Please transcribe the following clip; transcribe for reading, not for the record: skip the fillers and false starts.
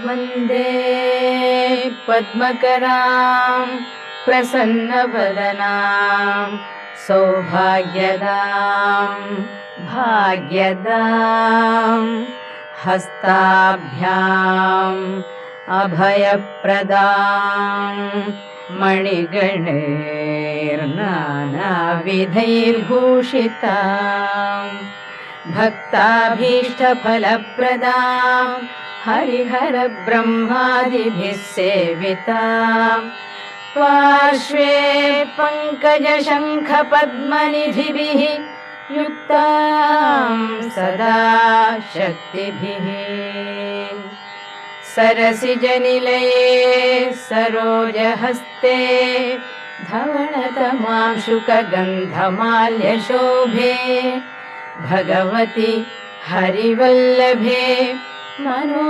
वन्दे पद्मकरां प्रसन्नवदनां सौभाग्यदां भाग्यदां हस्ताभ्याम् अभयप्रदां मणिगणैर्नानाविधैर्भूषितां भक्ताभीष्टफलप्रदां हरिहरब्रह्मादिभिः सेवितां पार्श्वे पङ्कजशङ्खपद्मनिधिभिः युक्तां सदा शक्तिभिः सरसिजनिलये सरोजहस्ते धवळतमांशुकगन्धमाल्यशोभे भगवति हरिवल्लभे मनो